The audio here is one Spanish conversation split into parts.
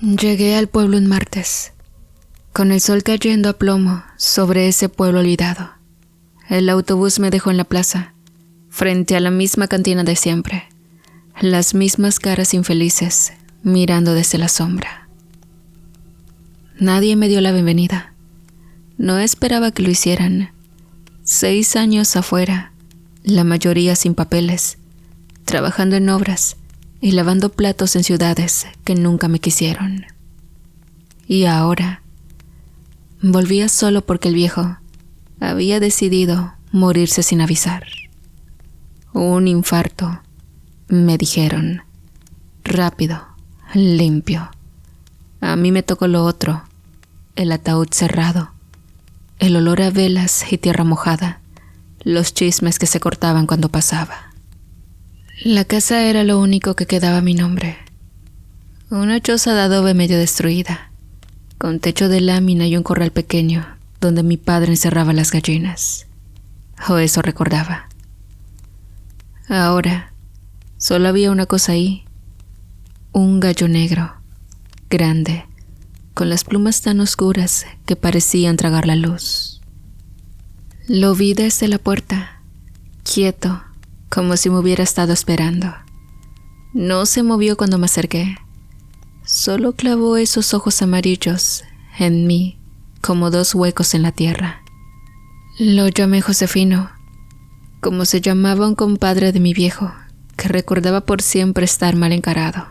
Llegué al pueblo un martes, con el sol cayendo a plomo sobre ese pueblo olvidado. El autobús me dejó en la plaza, frente a la misma cantina de siempre, las mismas caras infelices mirando desde la sombra. Nadie me dio la bienvenida. No esperaba que lo hicieran. 6 años afuera, la mayoría sin papeles, trabajando en obras y lavando platos en ciudades que nunca me quisieron. Y ahora volvía solo porque el viejo había decidido morirse sin avisar. Un infarto, me dijeron. Rápido, limpio. A mí me tocó lo otro, el ataúd cerrado, el olor a velas y tierra mojada, los chismes que se cortaban cuando pasaba. La casa era lo único que quedaba a mi nombre. Una choza de adobe medio destruida, con techo de lámina y un corral pequeño donde mi padre encerraba las gallinas. O eso recordaba. Ahora, solo había una cosa ahí. Un gallo negro, grande, con las plumas tan oscuras que parecían tragar la luz. Lo vi desde la puerta, quieto, como si me hubiera estado esperando. No se movió cuando me acerqué. Solo clavó esos ojos amarillos en mí, como 2 huecos en la tierra. Lo llamé Josefino, como se llamaba un compadre de mi viejo, que recordaba por siempre estar mal encarado.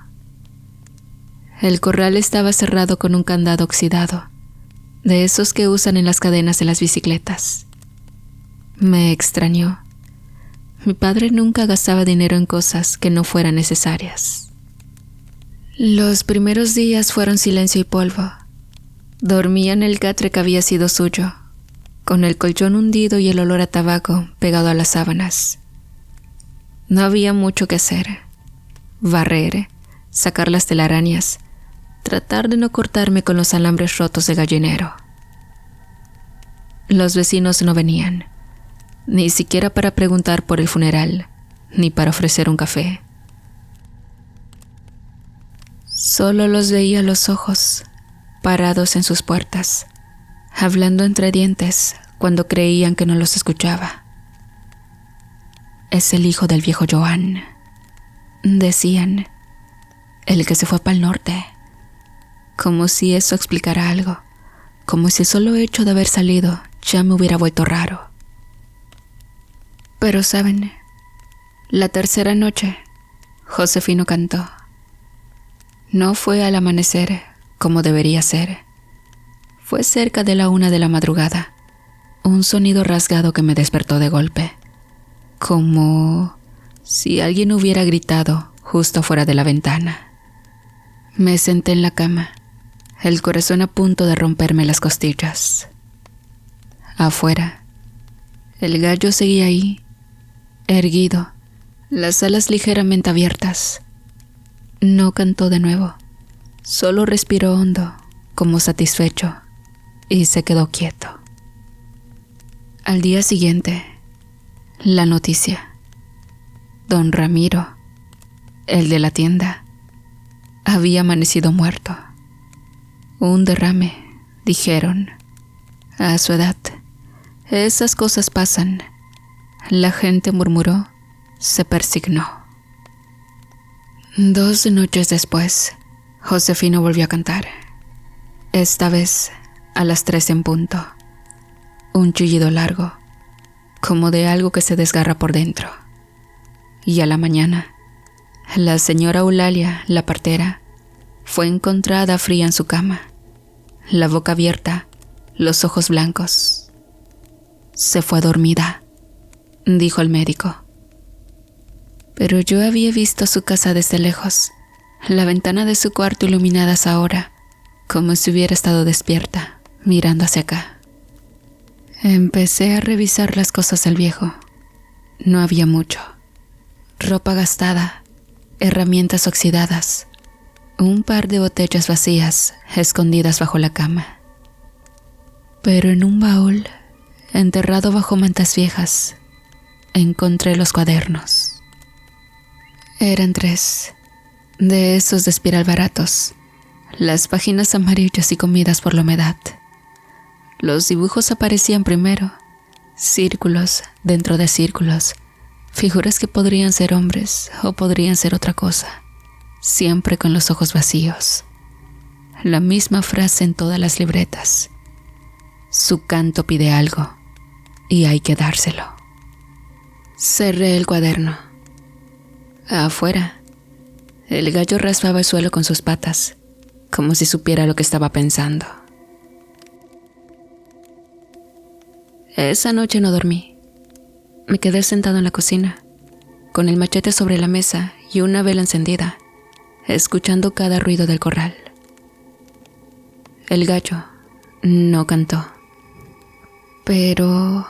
El corral estaba cerrado con un candado oxidado, de esos que usan en las cadenas de las bicicletas. Me extrañó. Mi padre nunca gastaba dinero en cosas que no fueran necesarias. Los primeros días fueron silencio y polvo. Dormía en el catre que había sido suyo, con el colchón hundido y el olor a tabaco pegado a las sábanas. No había mucho que hacer. Barrer, sacar las telarañas, tratar de no cortarme con los alambres rotos de gallinero. Los vecinos no venían, ni siquiera para preguntar por el funeral, ni para ofrecer un café. Solo los veía a los ojos, parados en sus puertas, hablando entre dientes cuando creían que no los escuchaba. Es el hijo del viejo Joan, decían, el que se fue para el norte, como si eso explicara algo, como si el solo hecho de haber salido ya me hubiera vuelto raro. Pero saben, la tercera noche, Josefino cantó. No fue al amanecer como debería ser. Fue cerca de la 1 de la madrugada, un sonido rasgado que me despertó de golpe, como si alguien hubiera gritado justo fuera de la ventana. Me senté en la cama, el corazón a punto de romperme las costillas. Afuera, el gallo seguía ahí, erguido, las alas ligeramente abiertas. No cantó de nuevo, solo respiró hondo, como satisfecho, y se quedó quieto. Al día siguiente, la noticia. Don Ramiro, el de la tienda, había amanecido muerto. Un derrame, dijeron. A su edad, esas cosas pasan. La gente murmuró, se persignó. 2 noches después, Josefino volvió a cantar. Esta vez a las 3 en punto. Un chillido largo, como de algo que se desgarra por dentro. Y a la mañana, la señora Eulalia, la partera, fue encontrada fría en su cama, la boca abierta, los ojos blancos. Se fue dormida, dijo el médico. Pero yo había visto su casa desde lejos, la ventana de su cuarto iluminada a esa hora, como si hubiera estado despierta, mirando hacia acá. Empecé a revisar las cosas del viejo. No había mucho. Ropa gastada, herramientas oxidadas, un par de botellas vacías escondidas bajo la cama. Pero en un baúl, enterrado bajo mantas viejas, encontré los cuadernos. Eran 3, de esos de espiral baratos, Las páginas amarillas y comidas por la humedad. Los dibujos aparecían primero, círculos dentro de círculos, figuras que podrían ser hombres o podrían ser otra cosa, siempre con los ojos vacíos. La misma frase en todas las libretas. Su canto pide algo y hay que dárselo. Cerré el cuaderno. Afuera, el gallo raspaba el suelo con sus patas, como si supiera lo que estaba pensando. Esa noche no dormí. Me quedé sentado en la cocina, con el machete sobre la mesa y una vela encendida, escuchando cada ruido del corral. El gallo no cantó, pero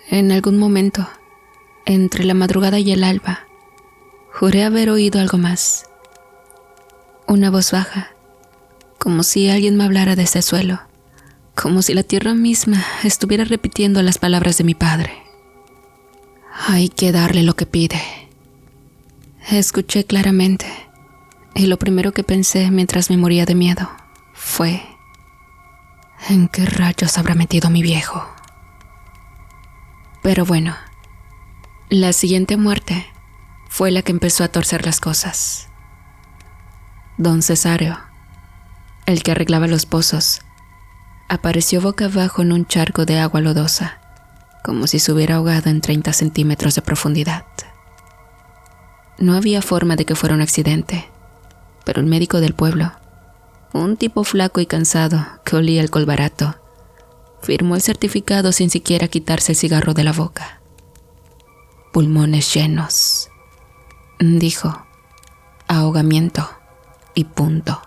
en algún momento, entre la madrugada y el alba, juré haber oído algo más. Una voz baja, como si alguien me hablara desde el suelo, como si la tierra misma estuviera repitiendo las palabras de mi padre. Hay que darle lo que pide. Escuché claramente, y lo primero que pensé mientras me moría de miedo fue: ¿en qué rayos habrá metido mi viejo? Pero bueno, la siguiente muerte fue la que empezó a torcer las cosas. Don Cesario, el que arreglaba los pozos, apareció boca abajo en un charco de agua lodosa, como si se hubiera ahogado en 30 centímetros de profundidad. No había forma de que fuera un accidente, pero el médico del pueblo, un tipo flaco y cansado que olía alcohol barato, firmó el certificado sin siquiera quitarse el cigarro de la boca. Pulmones llenos, dijo, ahogamiento y punto.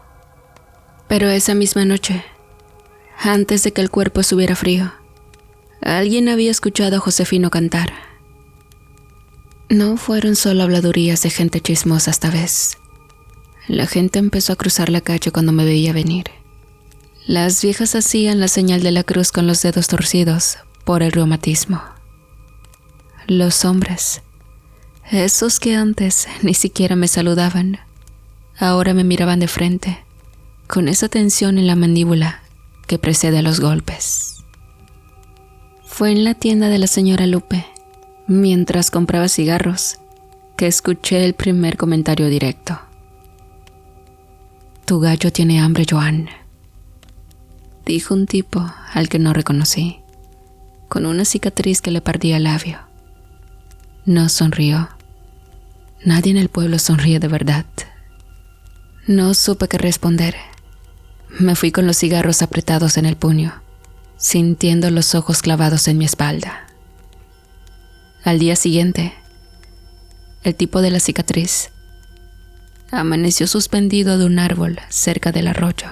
Pero esa misma noche, antes de que el cuerpo estuviera frío, alguien había escuchado a Josefino cantar. No fueron solo habladurías de gente chismosa esta vez. La gente empezó a cruzar la calle cuando me veía venir. Las viejas hacían la señal de la cruz con los dedos torcidos por el reumatismo. Los hombres, esos que antes ni siquiera me saludaban, ahora me miraban de frente, con esa tensión en la mandíbula que precede a los golpes. Fue en la tienda de la señora Lupe, mientras compraba cigarros, que escuché el primer comentario directo. Tu gallo tiene hambre, Joan, dijo un tipo al que no reconocí, con una cicatriz que le partía el labio. No sonrió. Nadie en el pueblo sonríe de verdad. No supe qué responder. Me fui con los cigarros apretados en el puño, sintiendo los ojos clavados en mi espalda. Al día siguiente, el tipo de la cicatriz amaneció suspendido de un árbol cerca del arroyo.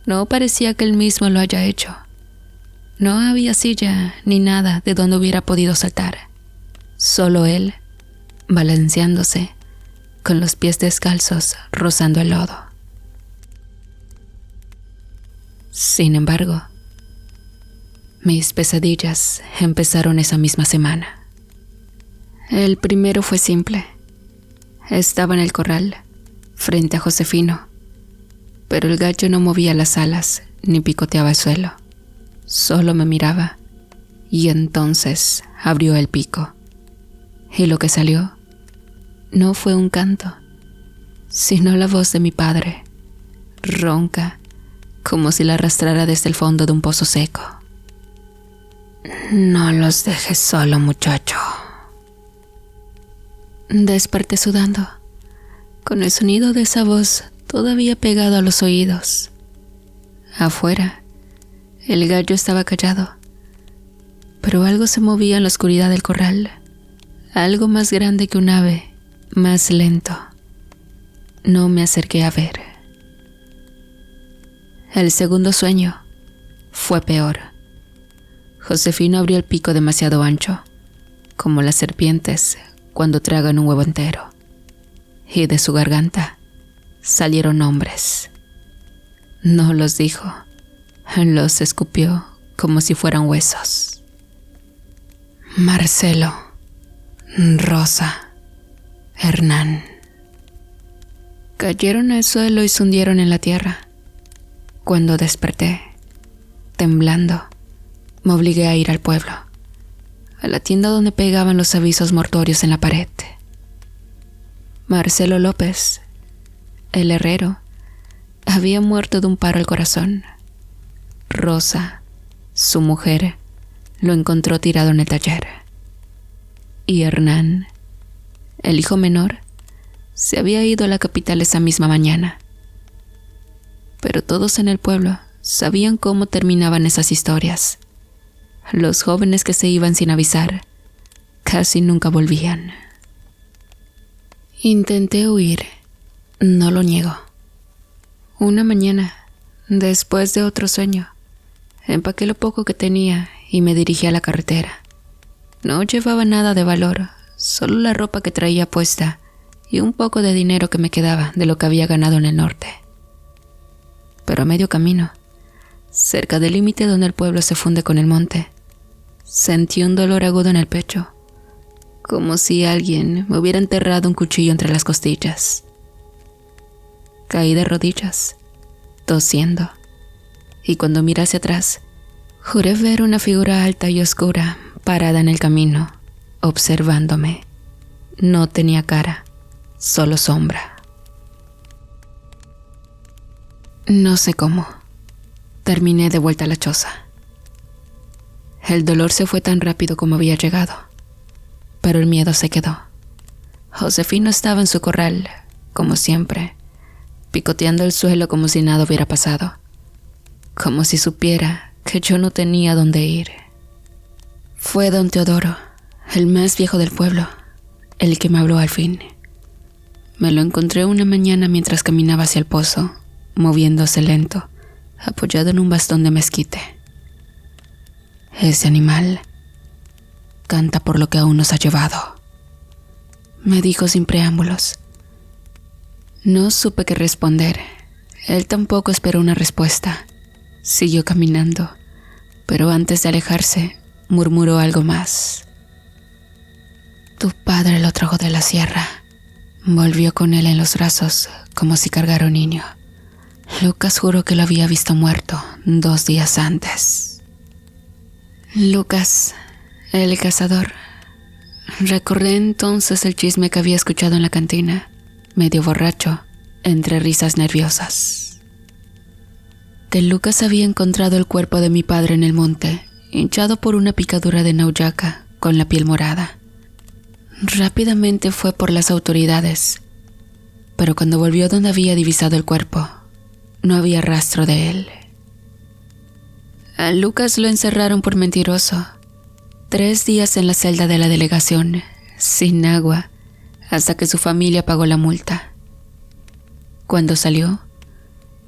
No parecía que él mismo lo haya hecho. No había silla ni nada de donde hubiera podido saltar. Solo él, balanceándose, con los pies descalzos rozando el lodo. Sin embargo, mis pesadillas empezaron esa misma semana. El primero fue simple. Estaba en el corral, frente a Josefino, pero el gallo no movía las alas ni picoteaba el suelo. Solo me miraba y entonces abrió el pico. Y lo que salió no fue un canto, sino la voz de mi padre, ronca, como si la arrastrara desde el fondo de un pozo seco. No los dejes solo, muchacho. Desperté sudando, con el sonido de esa voz todavía pegado a los oídos. Afuera, el gallo estaba callado, pero algo se movía en la oscuridad del corral, algo más grande que un ave, más lento. No me acerqué a ver. El segundo sueño fue peor. Josefino abrió el pico demasiado ancho, como las serpientes cuando tragan un huevo entero, y de su garganta salieron nombres. No los dijo, los escupió como si fueran huesos. Marcelo, Rosa, Hernán. Cayeron al suelo y se hundieron en la tierra. Cuando desperté, temblando, me obligué a ir al pueblo, a la tienda donde pegaban los avisos mortuorios en la pared. Marcelo López, el herrero, había muerto de un paro al corazón. Rosa, su mujer, lo encontró tirado en el taller. Y Hernán, el hijo menor, se había ido a la capital esa misma mañana. Pero todos en el pueblo sabían cómo terminaban esas historias. Los jóvenes que se iban sin avisar casi nunca volvían. Intenté huir, no lo niego. Una mañana, después de otro sueño, empaqué lo poco que tenía y me dirigí a la carretera. No llevaba nada de valor, solo la ropa que traía puesta y un poco de dinero que me quedaba de lo que había ganado en el norte. Pero a medio camino, cerca del límite donde el pueblo se funde con el monte, sentí un dolor agudo en el pecho, como si alguien me hubiera enterrado un cuchillo entre las costillas. Caí de rodillas, tosiendo, y cuando miré hacia atrás, juré ver una figura alta y oscura parada en el camino, observándome. No tenía cara, solo sombra. No sé cómo. Terminé de vuelta a la choza. El dolor se fue tan rápido como había llegado, pero el miedo se quedó. Josefino estaba en su corral, como siempre, picoteando el suelo como si nada hubiera pasado, como si supiera que yo no tenía dónde ir. Fue don Teodoro, el más viejo del pueblo, el que me habló al fin. Me lo encontré una mañana mientras caminaba hacia el pozo, moviéndose lento, apoyado en un bastón de mezquite. Ese animal canta por lo que aún nos ha llevado, me dijo sin preámbulos. No supe qué responder. Él tampoco esperó una respuesta. Siguió caminando, pero antes de alejarse, murmuró algo más. Tu padre lo trajo de la sierra. Volvió con él en los brazos, como si cargara un niño. Lucas juró que lo había visto muerto 2 días antes. Lucas, el cazador. Recordé entonces el chisme que había escuchado en la cantina, medio borracho, entre risas nerviosas. Que Lucas había encontrado el cuerpo de mi padre en el monte, hinchado por una picadura de nauyaca, con la piel morada. Rápidamente fue por las autoridades, pero cuando volvió donde había divisado el cuerpo, no había rastro de él. A Lucas lo encerraron por mentiroso. 3 días en la celda de la delegación, sin agua, hasta que su familia pagó la multa. Cuando salió,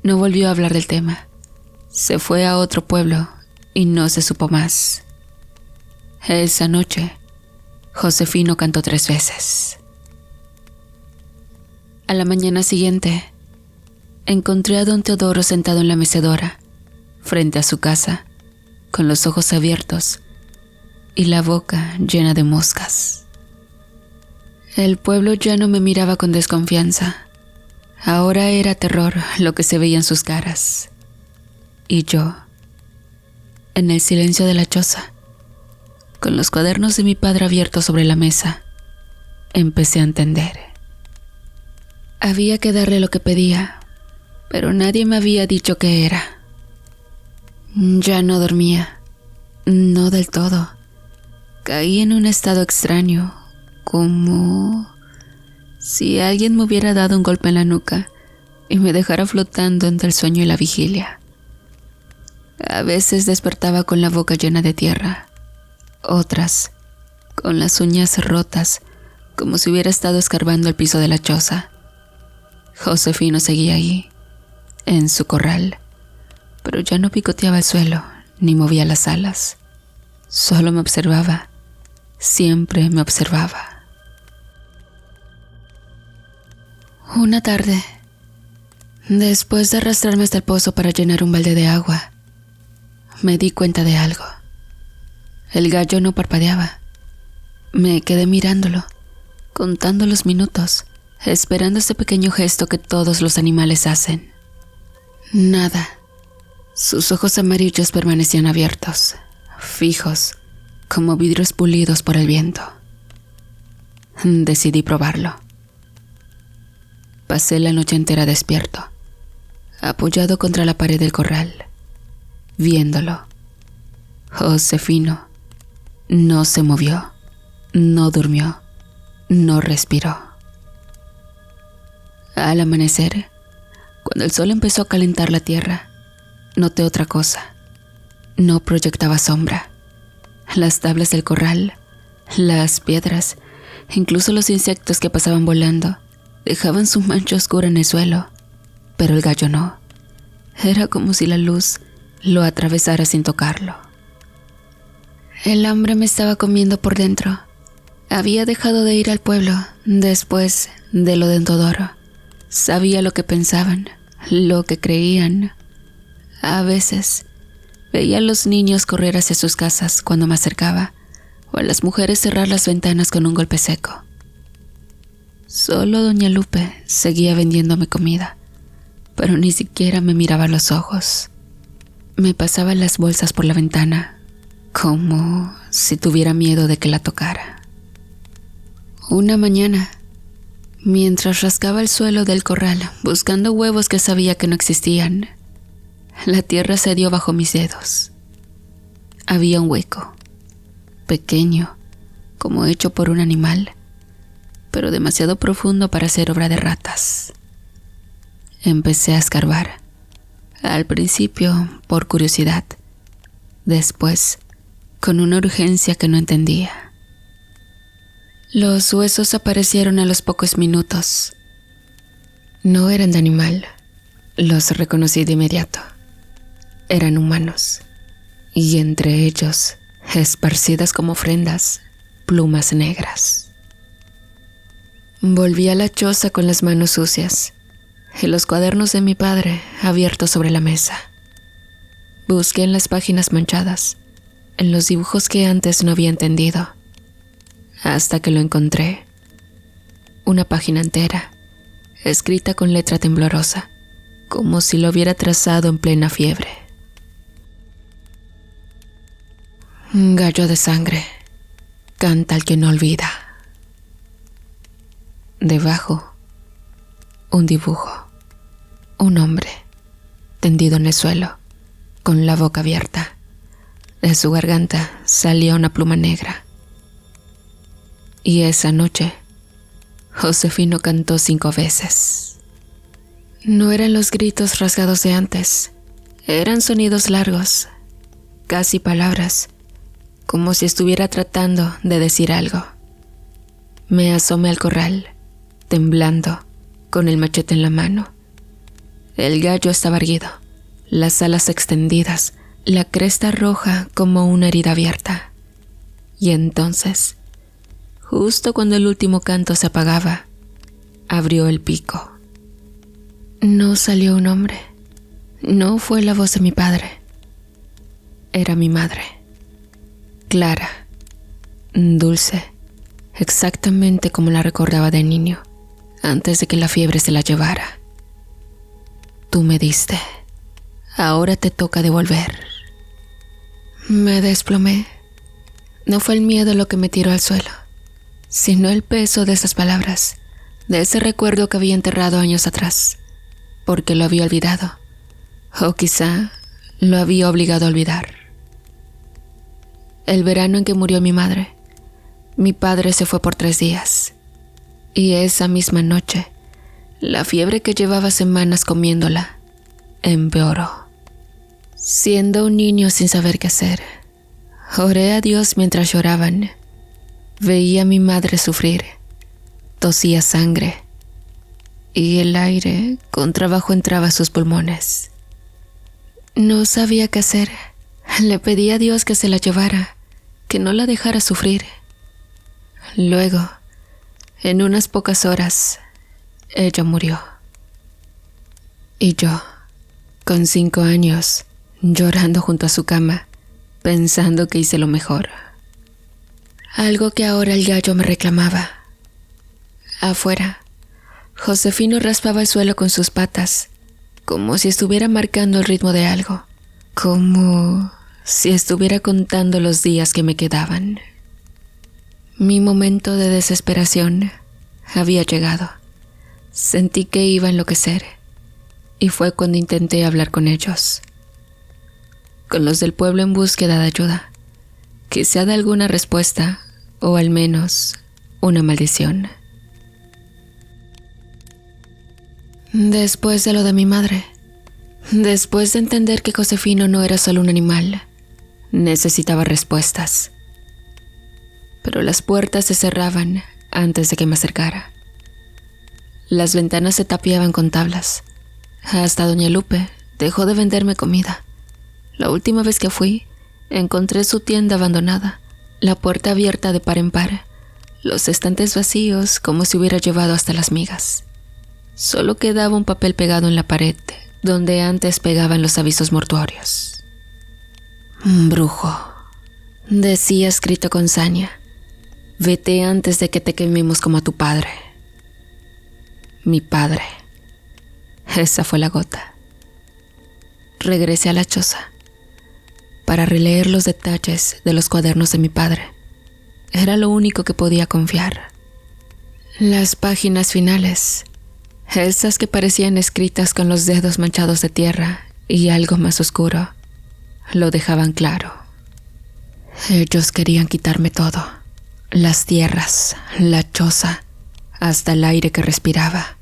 no volvió a hablar del tema. Se fue a otro pueblo y no se supo más. Esa noche, Josefino cantó 3 veces. A la mañana siguiente, encontré a don Teodoro sentado en la mecedora, frente a su casa, con los ojos abiertos y la boca llena de moscas. El pueblo ya no me miraba con desconfianza. Ahora era terror lo que se veía en sus caras. Y yo, en el silencio de la choza, con los cuadernos de mi padre abiertos sobre la mesa, empecé a entender. Había que darle lo que pedía, pero nadie me había dicho qué era. Ya no dormía, no del todo. Caí en un estado extraño, como si alguien me hubiera dado un golpe en la nuca y me dejara flotando entre el sueño y la vigilia. A veces despertaba con la boca llena de tierra, otras con las uñas rotas, como si hubiera estado escarbando el piso de la choza. Josefino seguía ahí, en su corral, pero ya no picoteaba el suelo ni movía las alas. Solo me observaba, siempre me observaba. Una tarde, después de arrastrarme hasta el pozo para llenar un balde de agua, me di cuenta de algo. El gallo no parpadeaba. Me quedé mirándolo, contando los minutos, esperando ese pequeño gesto que todos los animales hacen. Nada. Sus ojos amarillos permanecían abiertos, fijos, como vidrios pulidos por el viento. Decidí probarlo. Pasé la noche entera despierto, apoyado contra la pared del corral, viéndolo. Josefino no se movió, no durmió, no respiró. Al amanecer, cuando el sol empezó a calentar la tierra, noté otra cosa. No proyectaba sombra. Las tablas del corral, las piedras, incluso los insectos que pasaban volando, dejaban su mancha oscura en el suelo, pero el gallo no. Era como si la luz lo atravesara sin tocarlo. El hambre me estaba comiendo por dentro. Había dejado de ir al pueblo después de lo de Todoro. Sabía lo que pensaban, lo que creían. A veces veía a los niños correr hacia sus casas cuando me acercaba, o a las mujeres cerrar las ventanas con un golpe seco. Solo doña Lupe seguía vendiéndome comida, pero ni siquiera me miraba a los ojos. Me pasaba las bolsas por la ventana, como si tuviera miedo de que la tocara. Una mañana, mientras rascaba el suelo del corral buscando huevos que sabía que no existían, la tierra cedió bajo mis dedos. Había un hueco, pequeño, como hecho por un animal, pero demasiado profundo para ser obra de ratas. Empecé a escarbar, al principio por curiosidad, después con una urgencia que no entendía. Los huesos aparecieron a los pocos minutos. No eran de animal, los reconocí de inmediato. Eran humanos, y entre ellos, esparcidas como ofrendas, plumas negras. Volví a la choza con las manos sucias y los cuadernos de mi padre abiertos sobre la mesa. Busqué en las páginas manchadas, en los dibujos que antes no había entendido, hasta que lo encontré. Una página entera, escrita con letra temblorosa, como si lo hubiera trazado en plena fiebre. Gallo de sangre, canta el que no olvida. Debajo, un dibujo. Un hombre, tendido en el suelo, con la boca abierta. De su garganta salía una pluma negra. Y esa noche, Josefino cantó 5 veces. No eran los gritos rasgados de antes. Eran sonidos largos, casi palabras, como si estuviera tratando de decir algo. Me asomé al corral, temblando, con el machete en la mano. El gallo estaba erguido, las alas extendidas, la cresta roja como una herida abierta. Y entonces, justo cuando el último canto se apagaba, abrió el pico. No salió un hombre. No fue la voz de mi padre. Era mi madre. Clara, dulce, exactamente como la recordaba de niño, antes de que la fiebre se la llevara. Tú me diste. Ahora te toca devolver. Me desplomé. No fue el miedo lo que me tiró al suelo, sino el peso de esas palabras, de ese recuerdo que había enterrado años atrás, porque lo había olvidado, o quizá lo había obligado a olvidar. El verano en que murió mi madre, mi padre se fue por 3 días, y esa misma noche, la fiebre que llevaba semanas comiéndola empeoró. Siendo un niño sin saber qué hacer, oré a Dios mientras lloraban. Veía a mi madre sufrir, tosía sangre, y el aire con trabajo entraba a sus pulmones. No sabía qué hacer. Le pedí a Dios que se la llevara, que no la dejara sufrir. Luego, en unas pocas horas, ella murió. Y yo, con 5 años, llorando junto a su cama, pensando que hice lo mejor. Algo que ahora el gallo me reclamaba. Afuera, Josefino raspaba el suelo con sus patas, como si estuviera marcando el ritmo de algo, como si estuviera contando los días que me quedaban. Mi momento de desesperación había llegado. Sentí que iba a enloquecer, y fue cuando intenté hablar con ellos, con los del pueblo en búsqueda de ayuda, quizá de alguna respuesta, o al menos una maldición. Después de lo de mi madre, después de entender que Josefino no era solo un animal, necesitaba respuestas. Pero las puertas se cerraban antes de que me acercara. Las ventanas se tapiaban con tablas. Hasta doña Lupe dejó de venderme comida. La última vez que fui, encontré su tienda abandonada, la puerta abierta de par en par, los estantes vacíos como si hubiera llevado hasta las migas. Solo quedaba un papel pegado en la pared, donde antes pegaban los avisos mortuorios. Brujo, decía escrito con saña, vete antes de que te quememos como a tu padre. Mi padre. Esa fue la gota. Regresé a la choza para releer los detalles de los cuadernos de mi padre. Era lo único que podía confiar. Las páginas finales, esas que parecían escritas con los dedos manchados de tierra y algo más oscuro, lo dejaban claro. Ellos querían quitarme todo, las tierras, la choza, hasta el aire que respiraba.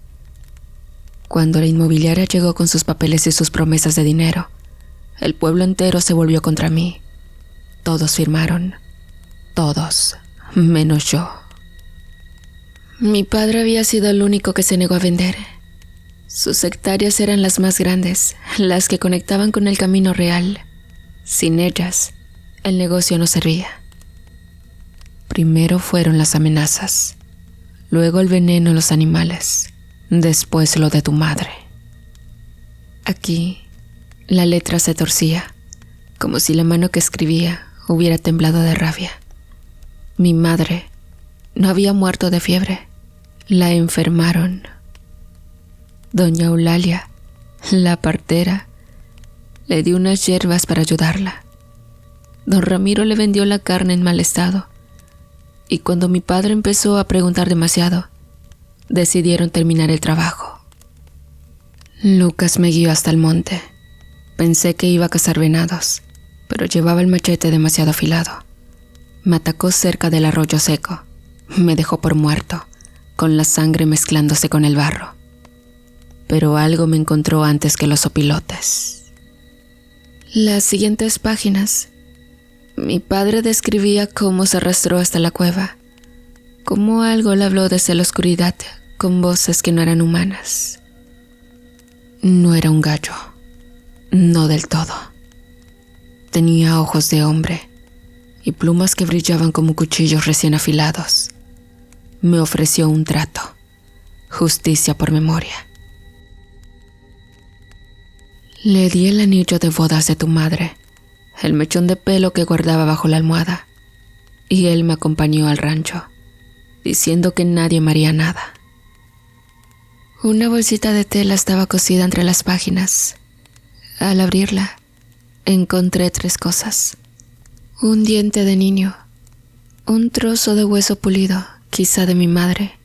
Cuando la inmobiliaria llegó con sus papeles y sus promesas de dinero, el pueblo entero se volvió contra mí. Todos firmaron, todos, menos yo. Mi padre había sido el único que se negó a vender. Sus hectáreas eran las más grandes, las que conectaban con el camino real. Sin ellas, el negocio no servía. Primero fueron las amenazas, luego el veneno en los animales, después lo de tu madre. Aquí, la letra se torcía, como si la mano que escribía hubiera temblado de rabia. Mi madre no había muerto de fiebre, la enfermaron. Doña Eulalia, la partera, le dio unas hierbas para ayudarla. Don Ramiro le vendió la carne en mal estado, y cuando mi padre empezó a preguntar demasiado, decidieron terminar el trabajo. Lucas me guió hasta el monte. Pensé que iba a cazar venados, pero llevaba el machete demasiado afilado. Me atacó cerca del arroyo seco. Me dejó por muerto, con la sangre mezclándose con el barro. Pero algo me encontró antes que los opilotes. Las siguientes páginas, mi padre describía cómo se arrastró hasta la cueva, cómo algo le habló desde la oscuridad con voces que no eran humanas. No era un gallo, no del todo. Tenía ojos de hombre y plumas que brillaban como cuchillos recién afilados. Me ofreció un trato, justicia por memoria. Le di el anillo de bodas de tu madre, el mechón de pelo que guardaba bajo la almohada, y él me acompañó al rancho, diciendo que nadie me haría nada. Una bolsita de tela estaba cosida entre las páginas. Al abrirla, encontré 3 cosas. Un diente de niño, un trozo de hueso pulido, quizá de mi madre,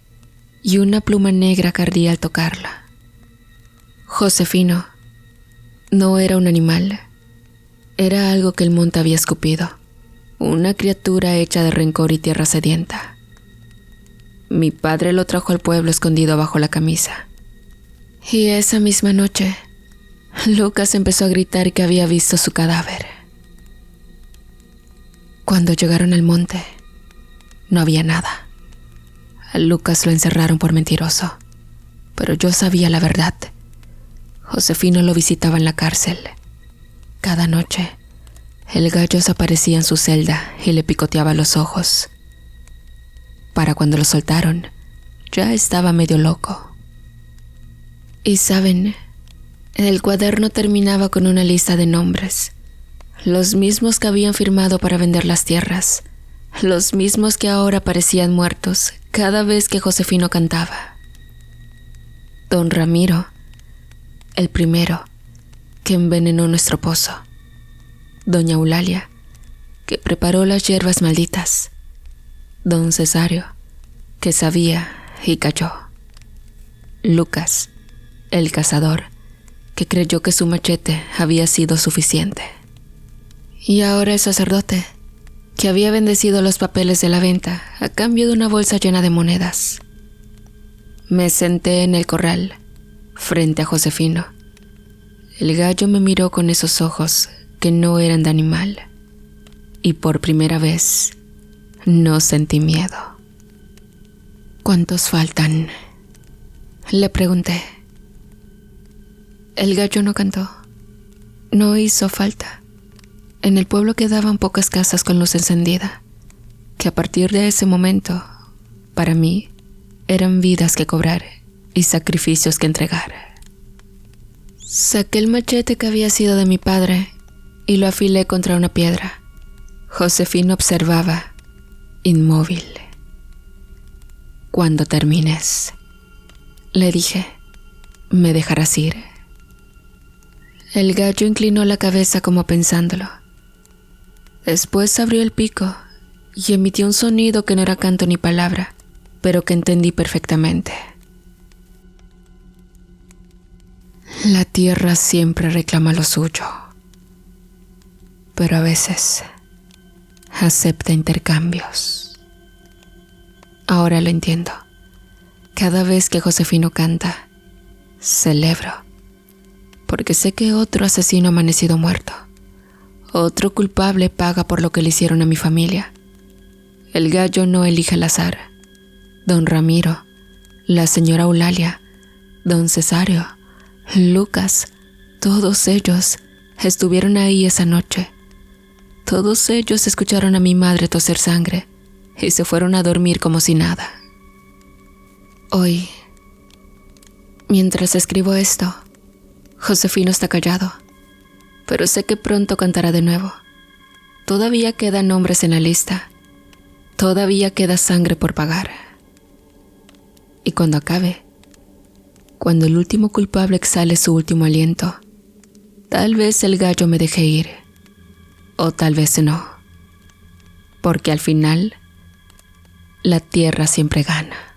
y una pluma negra que ardía al tocarla. Josefino no era un animal, era algo que el monte había escupido, una criatura hecha de rencor y tierra sedienta. Mi padre lo trajo al pueblo escondido bajo la camisa. Y esa misma noche, Lucas empezó a gritar que había visto su cadáver. Cuando llegaron al monte, no había nada. A Lucas lo encerraron por mentiroso, pero yo sabía la verdad. Josefino lo visitaba en la cárcel. Cada noche, el gallo se aparecía en su celda y le picoteaba los ojos. Para cuando lo soltaron, ya estaba medio loco. Y saben, el cuaderno terminaba con una lista de nombres, los mismos que habían firmado para vender las tierras, los mismos que ahora parecían muertos cada vez que Josefino cantaba. Don Ramiro, el primero que envenenó nuestro pozo. Doña Eulalia, que preparó las hierbas malditas. Don Cesario, que sabía y cayó. Lucas, el cazador, que creyó que su machete había sido suficiente. Y ahora el sacerdote, que había bendecido los papeles de la venta a cambio de una bolsa llena de monedas. Me senté en el corral, frente a Josefino. El gallo me miró con esos ojos que no eran de animal, y por primera vez no sentí miedo. ¿Cuántos faltan?, le pregunté. El gallo no cantó. No hizo falta. En el pueblo quedaban pocas casas con luz encendida, que a partir de ese momento, para mí, eran vidas que cobrar y sacrificios que entregar. Saqué el machete que había sido de mi padre y lo afilé contra una piedra. Josefino observaba, inmóvil. Cuando termines, le dije, me dejarás ir. El gallo inclinó la cabeza como pensándolo. Después abrió el pico y emitió un sonido que no era canto ni palabra, pero que entendí perfectamente. La tierra siempre reclama lo suyo, pero a veces acepta intercambios. Ahora lo entiendo. Cada vez que Josefino canta, celebro, porque sé que otro asesino ha amanecido muerto. Otro culpable paga por lo que le hicieron a mi familia. El gallo no elige al azar. Don Ramiro, la señora Eulalia, don Cesario, Lucas, todos ellos estuvieron ahí esa noche. Todos ellos escucharon a mi madre toser sangre y se fueron a dormir como si nada. Hoy, mientras escribo esto, Josefino está callado, pero sé que pronto cantará de nuevo. Todavía quedan nombres en la lista. Todavía queda sangre por pagar. Y cuando acabe, cuando el último culpable exhale su último aliento, tal vez el gallo me deje ir, o tal vez no, porque al final, la tierra siempre gana.